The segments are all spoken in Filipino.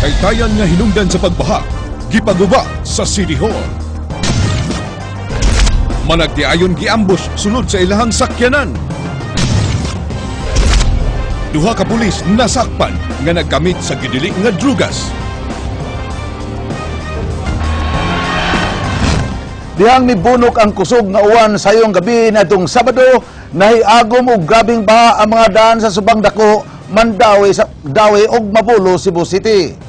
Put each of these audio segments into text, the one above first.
Taytayan nga hinungdan sa pagbaha, gipaguba sa City Hall. Managdiayon giambush sulod sa ilahang sakyanan. Duha ka pulis nasakpan nga naggamit sa gidili nga drugas. Dihang mibunok ang kusog nga uwan sayong gabi natong Sabado, nahiagom og grabing baha ang mga daan sa subang dako, Mandawi, Dawi ug Mapulo, Cebu City.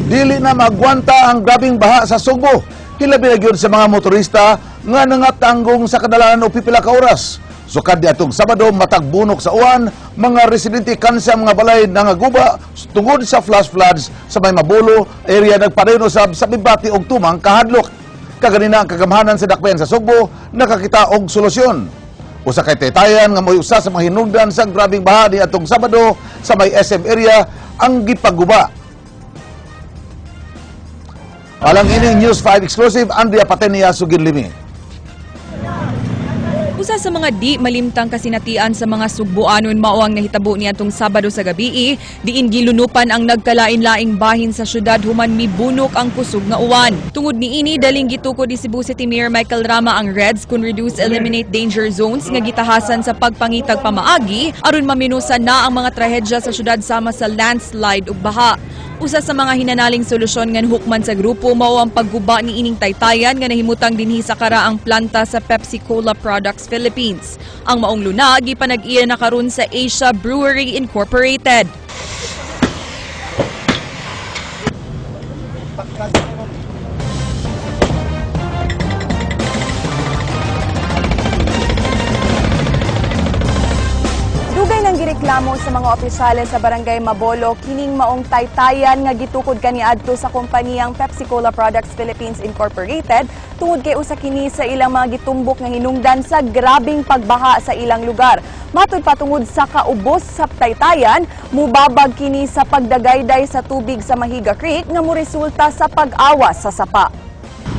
Dili na magwanta ang grabing baha sa Sugbo. Hilabi na gyud sa mga motorista nga nangatanggong sa kadalanan o pipila ka oras. Sukad atong Sabado matag bunok sa uwan, mga residente kansa mga balay nangaguba tungod sa flash floods sa may Mabulo area nagpareho sa Bibati og tumang kahadlok. Kaganina ang kagamhanan sa dakbayan sa Sugbo nakakita og solusyon. Usa kay taytayan nga moy usa sa mga hinungdan sa grabing baha ni atong Sabado sa may SM area ang gipaguba. Alang ining News 5 exclusive, Andrea Patenia, Sugin-Limi. Usa sa mga di malimtang kasinatian sa mga Sugboanon mao ang nahitabo niadtong Sabado sa gabii, diin gilunupan ang nagkalain-laing bahin sa syudad human mibunok ang kusog nga uwan. Tungod niini daling gitukod ni Cebu City Mayor Michael Rama ang REDS kun reduce eliminate danger zones nga gitahasan sa pagpangitag pamaagi aron maminusan na ang mga trahedya sa syudad sama sa landslide ug baha. Usa sa mga hinanaling solusyon nga hukman sa grupo mao ang pagguba ni ining taytayan nga nahimutang dinhi sa karaang planta sa Pepsi Cola Products Philippines. Ang maong luna gipanag-iya na karon sa Asia Brewery Incorporated. Dugay nang gireklamo sa mga opisyales sa Barangay Mabolo kining maong taytayan nga gitukod kaniadto sa kompaniyang Pepsi Cola Products Philippines Incorporated tungod kay usa kini sa ilang mga gitumbok nga hinungdan sa grabing pagbaha sa ilang lugar. Matud patungod sa kaubos sa taytayan, mubabag kini sa pagdagayday sa tubig sa Mahiga Creek nga moresulta sa pag-awas sa sapa.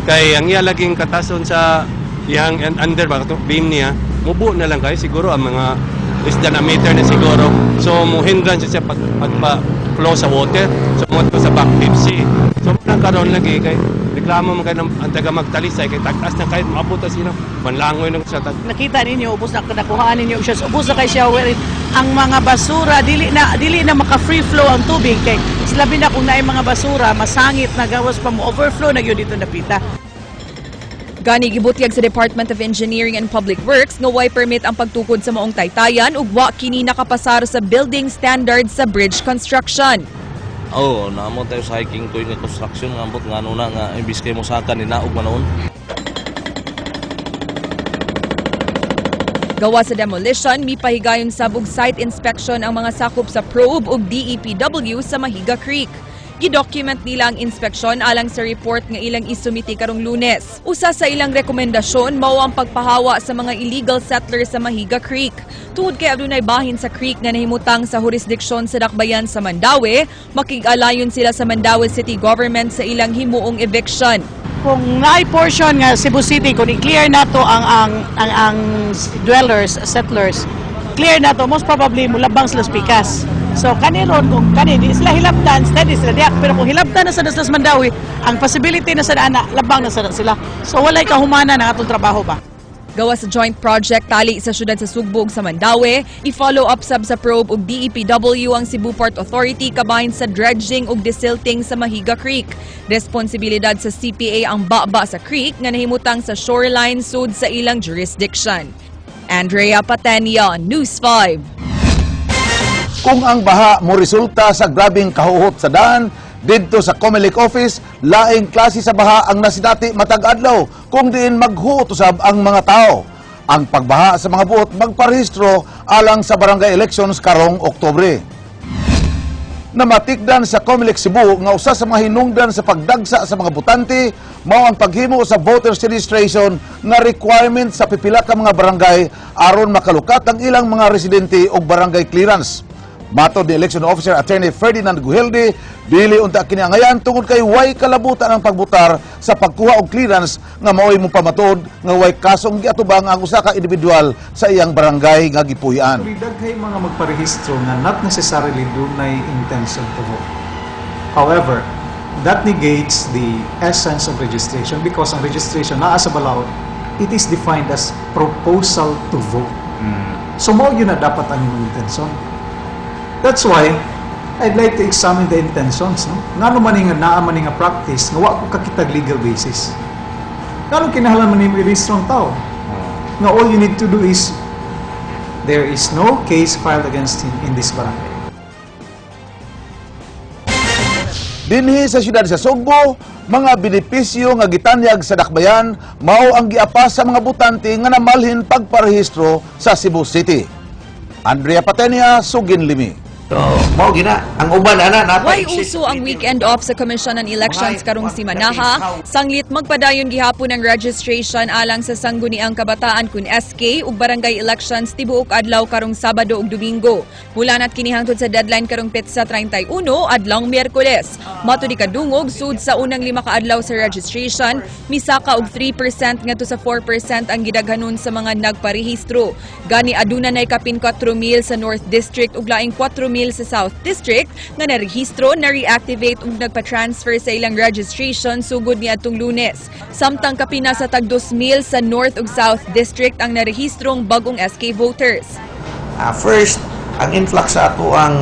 Kay ang iya laging katason sa iyang under beam niya, mubo na lang kay siguro ang mga less than a meter na siguro. So, muhindran siya pagpa-flow sa water. So, sa back sea. So, nagkaroon lagi kay reklamo mo kayo ng taga magtalisay kay tag-as na kahit mabuta sila. Manlangoy ng siya. Nakita ninyo, ubos na kanakuhaan ninyo siya. Ubos na kay shower. Ang mga basura, dili na maka-free flow ang tubig. Kay labi na kung naay mga basura, masangit na gawas pa mo. Overflow na yun dito napita. Gani gibutyag sa Department of Engineering and Public Works nga way permit ang pagtukod sa maong taytayan ug wa kini nakapasar sa building standards sa bridge construction. Naamo tayo sa hiking to nga construction nga ambot nga ano na nga imbis kay mo sakan ni naog manoon. Gawa sa demolition, mipahigayon sabog site inspection ang mga sakop sa probe ug DEPW sa Mahiga Creek. Gidocument nila ang inspeksyon alang sa report nga ilang isumiti karong Lunes. Usa sa ilang rekomendasyon mao ang pagpahawa sa mga illegal settlers sa Mahiga Creek. Tungod kay adunay bahin sa creek nga nahimutang sa jurisdiksyon sa dakbayan sa Mandawi, makig-alayon sila sa Mandawi City Government sa ilang himuong eviction. Kung naay portion nga Cebu City, kung i-clear na to ang dwellers, settlers, clear na to, most probably mulabang sila Pikas. So kaniron kung di sila hilabtan, steady sila diak. Pero kung hilabtan na sa Daslas Mandawi, ang possibility na sa ana labang na sa sila. So walay kahumana na atong trabaho ba. Gawa sa joint project tali sa syudad sa Sugbog sa Mandawi, i-follow up sab sa probe ug DEPW ang Cebu Port Authority kabahin sa dredging ug desilting sa Mahiga Creek. Responsibilidad sa CPA ang baba sa creek nga nahimutang sa shoreline sud sa ilang jurisdiction. Andrea Patenia, News 5. Kung ang baha mo resulta sa grabing kahuhot sa daan, Dito sa Comelec office, laing klase sa baha ang nasidati matag adlaw kung diin maghuot usab ang mga tao. Ang pagbaha sa mga buot magparehistro alang sa barangay elections karong Oktubre. Namatikdan sa Comelec Cebu nga usa sa mga hinungdan sa pagdagsa sa mga botante mao ang paghimo sa voters registration nga requirement sa pipila ka mga barangay aron makalukat ang ilang mga residente og barangay clearance. Matod ni Election Officer Attorney Ferdinand Guhilde, dili unta kini angayan tungod kay way kalabutan ang pagbutar sa pagkuha og clearance nga mao'y mo pamatod nga way kasong giatubang ang usa ka individual sa iyang barangay nga gipuy-an. Daghay mga magparehistro nga not necessarily dunay intention to vote. However, that negates the essence of registration because ang registration naa sa balaod, it is defined as proposal to vote. So mao yun na dapat ang imong intention. That's why I'd like to examine the intentions, no? Ngano man nga naa man nga practice nga wa ko kakitag legal basis. Ngano kinahanglan man nimo i-register ang tao? Nga all you need to do is there is no case filed against him in this barangay. Dinhi sa siyudad sa Sugbo, mga benepisyo nga gitanyag sa dakbayan mao ang giapas sa mga botante nga namalhin pagparehistro sa Cebu City. Andrea Patenia, Sugin Limi. So, mao gina ang uban ana Way uso ang weekend off sa Commission on Elections karong simanaha. Sanglit magpadayon gihapon ang registration alang sa sangguniang kabataan kun SK ug barangay elections tibuok adlaw karong Sabado ug Domingo. Mula nat kini hangtod sa deadline karong Petsa 31 adlawng Miyerkules. Mato di kadungog sud sa unang 5 ka adlaw sa registration, misaka og 3% ngadto sa 4% ang gidaghanon sa mga nagparehistro. Gani aduna nay kapin 4,000 sa North District ug laing 4,000 sa South District nga narehistro, na-reactivate ug nagpa-transfer sa ilang registration sugod niadtong Lunes. Samtang kapina sa tag 2,000 sa North ug South District ang narehistrong bagong SK voters. First, ang influx sa ato ang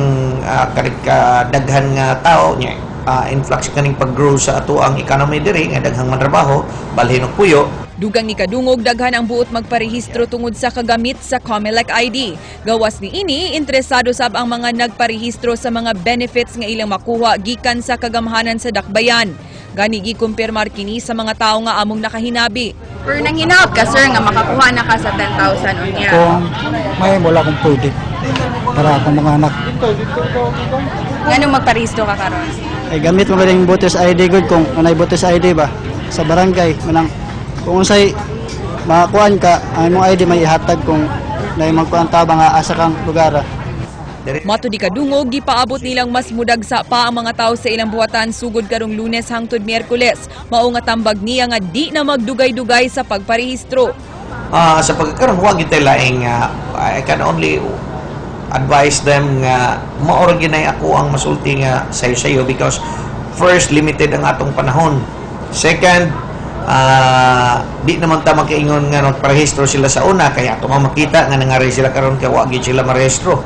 daghan nga tao nya influx kaning pag-grow sa ato ang economy diri nga daghang mantrabaho, balhin og puyo. Dugang ni kadungog daghan ang buot magparehistro tungod sa kagamit sa Comelec ID. Gawas ni ini, interesado sab ang mga nagparehistro sa mga benefits nga ilang makuha gikan sa kagamhanan sa dakbayan. Gani gikumpirmar kini sa mga tao nga among nakahinabi. Pero nang hinaot ka sir nga makakuha na ka sa 10,000 unya. Kung may wala akong pwede para akong mga anak. Ngano magparehistro ka karon? Ay gamit mo yung voters ID good kung anay voters ID ba sa barangay manang kung unsay makakuan ka ang imong ID may ihatag kung nay magkuan ta ba nga asa kang lugar. Mato di kadungog gipaabot nilang mas mudagsa pa ang mga tao sa ilang buhatan sugod karong Lunes hangtod Miyerkules. Mao nga tambag niya nga di na magdugay-dugay sa pagparehistro. Sa pagkakaroon huwag ito laing I can only advise them nga maorginay ako ang masulti nga sayo because first limited ang atong panahon. Second, di naman ta makaingon nga nagparehistro sila sa una kaya ato makita nga nangari sila karon kay wa gid sila marehistro.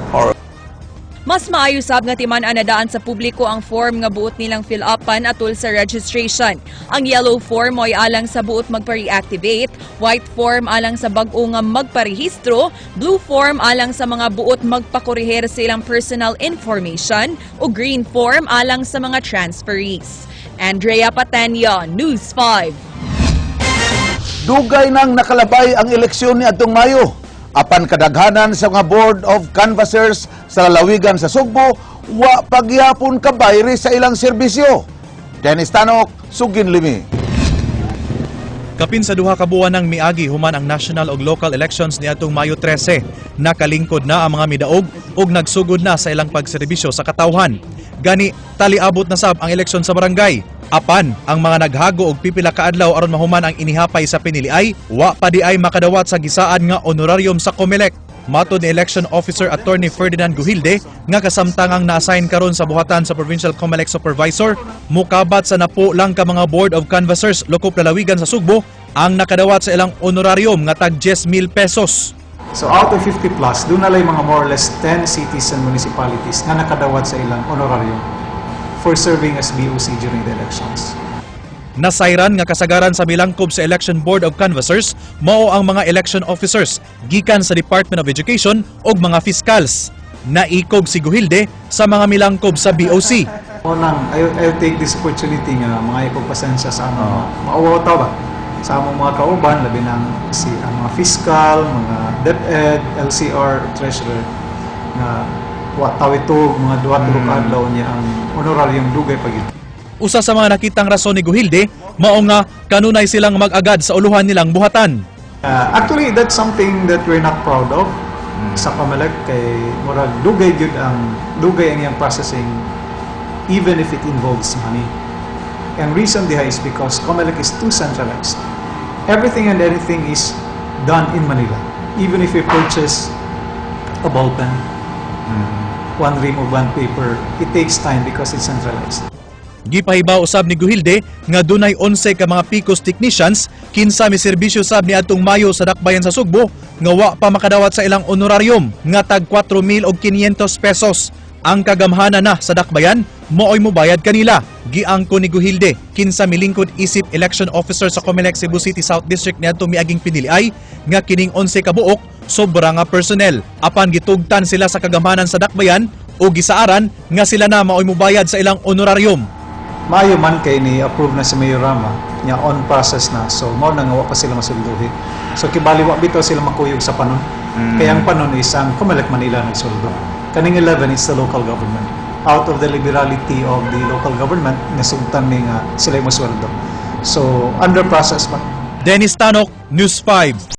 Mas maayo sab nga timan anadaan sa publiko ang form nga buot nilang fill upan atol sa registration. Ang yellow form mo'y alang sa buot magpa-reactivate, white form alang sa bag-o nga magparehistro, blue form alang sa mga buot magpakorehir sa ilang personal information, o green form alang sa mga transferees. Andrea Patenya, News 5. Dugay nang nakalabay ang eleksyon ni adtong Mayo. Apan kadaghanan sa mga Board of Canvassers sa lalawigan sa Sugbo, wa pagyapon kabayri sa ilang serbisyo. Dennis Tanok, Sugin Limi. Kapin sa duha ka buwan ng miagi human ang national ug local elections niadtong Mayo 13. Nakalingkod na ang mga midaog ug nagsugod na sa ilang pagserbisyo sa katawhan. Gani taliabot na sab ang eleksyon sa barangay. Apan ang mga naghago og pipila ka adlaw aron mahuman ang inihapay sa piniliay, wa pa di ay makadawat sa gisaan nga honorarium sa Comelec. Matod ni Election Officer Attorney Ferdinand Guhilde nga kasamtangang na-assign karon sa buhatan sa Provincial Comelec Supervisor, mukabat sa napo lang ka mga Board of Canvassers lokop lalawigan sa Sugbo ang nakadawat sa ilang honorarium nga tag 10,000 pesos. So out of 50 plus, doon na lang mga more or less 10 cities and municipalities nga nakadawat sa ilang honorarium for serving as BOC during the elections. Nasayran nga kasagaran sa milangkob sa Election Board of Canvassers mao ang mga election officers gikan sa Department of Education ug mga fiscals. Naikog si Guhilde sa mga milangkob sa BOC. Unang, I'll take this opportunity nga mga ipagpasensya sa among maawaw ba? Sa among mga kauban, labi ng ang mga fiscal, mga DepEd, LCR, Treasurer, na tawitog, mga duwa-tulog adlaw niya ang honoraryong dugay pagit. Usa sa mga nakitang rason ni Guhilde, mao nga kanunay silang mag-agad sa uluhan nilang buhatan. Actually, that's something that we're not proud of sa Comelec kay murag dugay ang iyang processing even if it involves money. And reason diha is because Comelec is too centralized. Everything and anything is done in Manila. Even if you purchase a ball pen, one ream of bond paper, it takes time because it's centralized. Gipahibaw usab ni Guhilde nga dunay 11 ka mga PICOS technicians kinsa mi serbisyo sab ni adtong Mayo sa dakbayan sa Sugbo nga wa pa makadawat sa ilang honorarium nga tag 4,500 pesos. Ang kagamhanan na sa dakbayan mooy mobayad kanila. Giangko ni Guhilde kinsa milingkod isip election officer sa Comelec Cebu City South District niadtong miaging piniliay nga kining 11 ka buok sobra nga personnel. Apan gitugtan sila sa kagamhanan sa dakbayan o gisaaran nga sila na maoy mobayad sa ilang honorarium. Maayo man kay ni approve na si Mayor Rama nya on process na, so mao na nga wa pa sila masulduhi. So kibali wa bitaw sila makuyog sa panon. Kaya ang panon is ang Comelec Manila nagsuldo. Kaning 11 is the local government. Out of the liberality of the local government, nasugtan ni nga sila yung masweldo. So under process pa. Dennis Tanok, News 5.